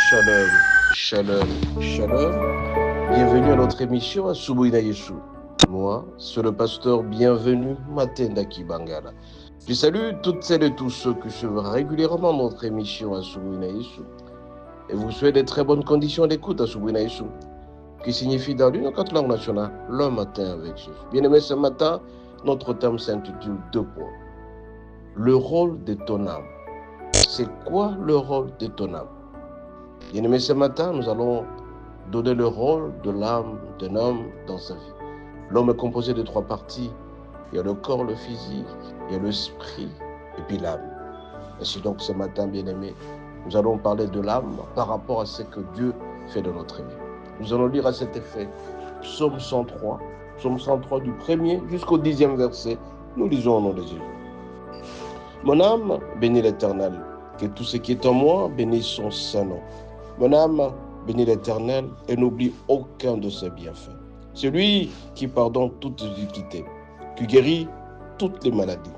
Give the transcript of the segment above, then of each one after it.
Shalom, shalom, shalom. Bienvenue à notre émission à Subouina Yeshu. Moi, c'est le pasteur bienvenu Matendaki Bangala. Je salue toutes celles et tous ceux qui suivent régulièrement notre émission à Subouina Yeshu. Et vous souhaite de très bonnes conditions d'écoute à Subouina Yeshu, qui signifie dans l'une quatre langues nationales, le matin avec Jésus. Bien-aimés, ce matin, notre thème s'intitule 2 points. Le rôle de ton âme. C'est quoi le rôle de ton âme? Bien-aimés, ce matin, nous allons donner le rôle de l'âme d'un homme dans sa vie. L'homme est composé de 3 parties. Il y a le corps, le physique, il y a l'esprit et puis l'âme. Ainsi donc, ce matin, bien-aimés, nous allons parler de l'âme par rapport à ce que Dieu fait de notre vie. Nous allons lire à cet effet Psaume 103 du 1er jusqu'au 10e verset. Nous lisons au nom de Jésus. Mon âme bénit l'Éternel, que tout ce qui est en moi bénisse son saint nom. Mon âme bénit l'Éternel et n'oublie aucun de ses bienfaits. C'est lui qui pardonne toute iniquité, qui guérit toutes les maladies.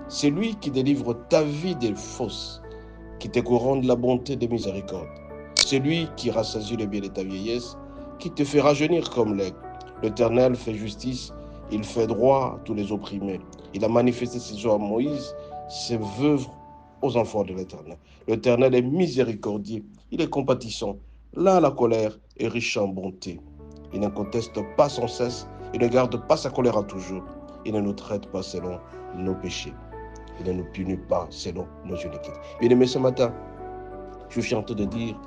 C'est lui qui délivre ta vie des fausses, qui te couronne de la bonté et de miséricorde. C'est lui qui rassasie le bien de ta vieillesse, qui te fait rajeunir comme l'aigle. L'Éternel fait justice, il fait droit à tous les opprimés. Il a manifesté ses œuvres à Moïse, ses vœux aux enfants de l'Éternel. L'Éternel est miséricordieux, il est compatissant, lent à la colère et riche en bonté. Il ne conteste pas sans cesse, il ne garde pas sa colère à toujours. Il ne nous traite pas selon nos péchés. Il ne nous punit pas selon nos iniquités. Bien-aimé, ce matin, je suis en train de dire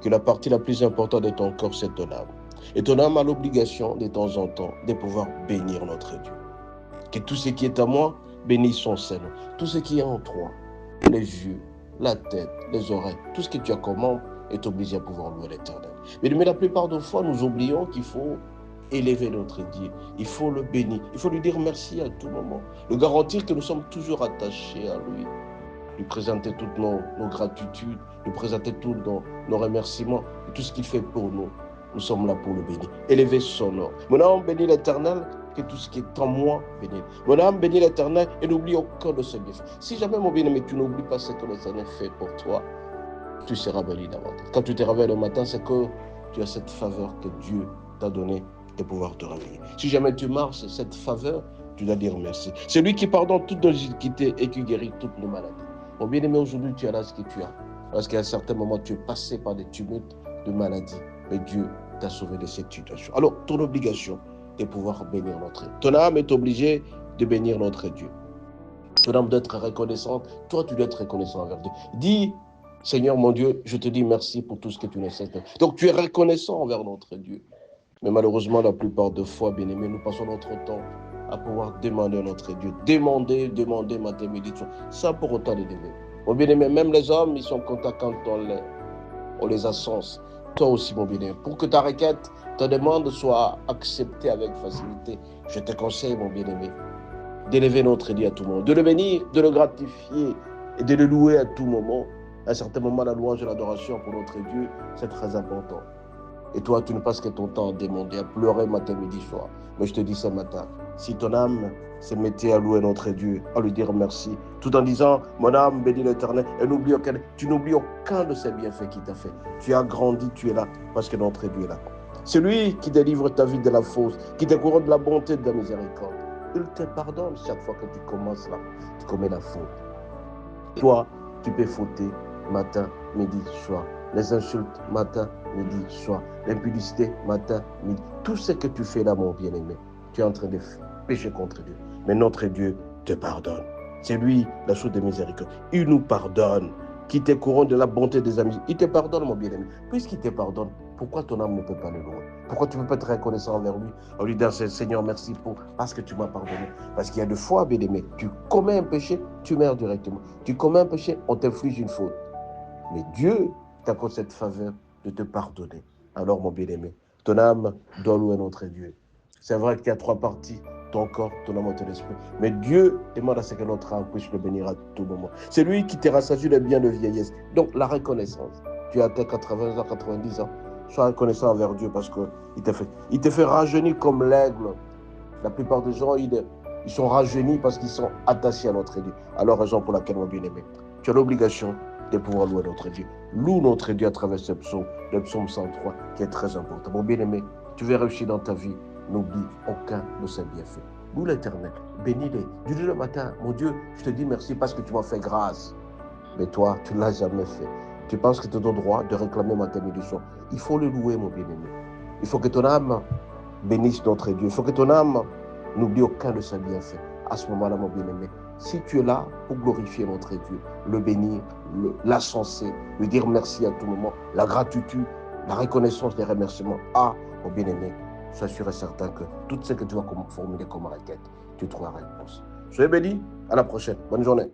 que la partie la plus importante de ton corps, c'est ton âme. Et ton âme a l'obligation, de temps en temps, de pouvoir bénir notre Dieu. Que tout ce qui est à moi bénisse son Saint. Tout ce qui est en toi, les yeux, la tête, les oreilles, tout ce que tu as comme membre est obligé à pouvoir louer l'Éternel. Mais la plupart des fois, nous oublions qu'il faut élever notre Dieu. Il faut le bénir. Il faut lui dire merci à tout moment. Lui garantir que nous sommes toujours attachés à lui. Lui présenter toutes nos gratitudes, lui présenter tous nos remerciements, et tout ce qu'il fait pour nous. Nous sommes là pour le bénir. Élever son nom. Mon âme bénit l'Éternel, que tout ce qui est en moi bénit. Mon âme bénit l'Éternel et n'oublie aucun de ses bienfaits. Si jamais, mon bien-aimé, tu n'oublies pas ce que l'Éternel fait pour toi, tu seras béni davantage. Quand tu te réveilles le matin, c'est que tu as cette faveur que Dieu t'a donnée de pouvoir te réveiller. Si jamais tu marches cette faveur, tu dois dire merci. C'est lui qui pardonne toutes nos iniquités et qui guérit toutes nos maladies. Mon bien-aimé, aujourd'hui, tu as là ce que tu as. Parce qu'à un certain moment, tu es passé par des tumultes de maladies. Mais Dieu t'a sauvé de cette situation. Alors, ton obligation est de pouvoir bénir notre Dieu. Ton âme est obligée de bénir notre Dieu. Ton âme doit être reconnaissante. Toi, tu dois être reconnaissant envers Dieu. Dis, Seigneur mon Dieu, je te dis merci pour tout ce que tu nous as fait. Donc, tu es reconnaissant envers notre Dieu. Mais malheureusement, la plupart des fois, bien-aimés, nous passons notre temps à pouvoir demander à notre Dieu. Demander matin, midi, soir, sans pour autant les lever. Mon bien-aimé, même les hommes, ils sont contents quand on les ascense. Toi aussi, mon bien-aimé, pour que ta requête, ta demande soit acceptée avec facilité, je te conseille, mon bien-aimé, d'élever notre Dieu à tout moment, de le bénir, de le gratifier et de le louer à tout moment. À un certain moment, la louange et l'adoration pour notre Dieu, c'est très important. Et toi, tu ne passes que ton temps à demander, à pleurer matin, midi, soir. Mais je te dis ce matin, si ton âme se mettait à louer notre Dieu, à lui dire merci, tout en disant, mon âme bénit l'Éternel, et tu n'oublies aucun de ses bienfaits qu'il t'a fait. Tu as grandi, tu es là, parce que notre Dieu est là. C'est lui qui délivre ta vie de la fausse, qui te couronne de la bonté et de la miséricorde. Il te pardonne chaque fois que tu commences là, tu commets la faute. Toi, tu peux fauter matin, midi, soir. Les insultes, matin, midi, soir. L'impudicité, matin, midi. Tout ce que tu fais là, mon bien-aimé, tu es en train de pécher contre Dieu. Mais notre Dieu te pardonne. C'est lui, la source de miséricorde. Il nous pardonne. Qui te couronne de la bonté des amis. Il te pardonne, mon bien-aimé. Puisqu'il te pardonne, pourquoi ton âme ne peut pas le louer? Pourquoi tu ne peux pas être reconnaissant envers lui en lui disant, Seigneur, merci parce que tu m'as pardonné. Parce qu'il y a des fois, bien-aimé, tu commets un péché, tu meurs directement. Tu commets un péché, on t'inflige une faute. Mais Dieu t'accorde cette faveur de te pardonner. Alors, mon bien-aimé, ton âme doit louer notre Dieu. C'est vrai qu'il y a 3 parties, ton corps, ton âme et ton esprit. Mais Dieu demande à ce que notre âme puisse le bénir à tout moment. C'est lui qui te rassasie le bien de vieillesse. Donc, la reconnaissance. Tu as atteint 80 ans, 90 ans. Sois reconnaissant envers Dieu parce qu'il te fait rajeunir comme l'aigle. La plupart des gens, ils sont rajeunis parce qu'ils sont attachés à notre Dieu. Alors, raison pour laquelle, mon bien-aimé, tu as l'obligation de pouvoir louer notre Dieu. Loue notre Dieu à travers ce psaume, le psaume 103, qui est très important. Mon bien-aimé, tu veux réussir dans ta vie, n'oublie aucun de ses bienfaits. Loue l'Éternel, bénis-les. Dis-le le matin, mon Dieu, je te dis merci parce que tu m'as fait grâce. Mais toi, tu ne l'as jamais fait. Tu penses que tu as le droit de réclamer matin, midi, soir. Il faut le louer, mon bien-aimé. Il faut que ton âme bénisse notre Dieu. Il faut que ton âme n'oublie aucun de ses bienfaits. À ce moment-là, mon bien-aimé, si tu es là pour glorifier notre Dieu, le bénir, l'ascenser, lui dire merci à tout moment, la gratitude, la reconnaissance, les remerciements. Ah, mon bien-aimé, sois sûr et certain que tout ce que tu vas formuler comme requête, tu trouveras réponse. Soyez bénis, à la prochaine. Bonne journée.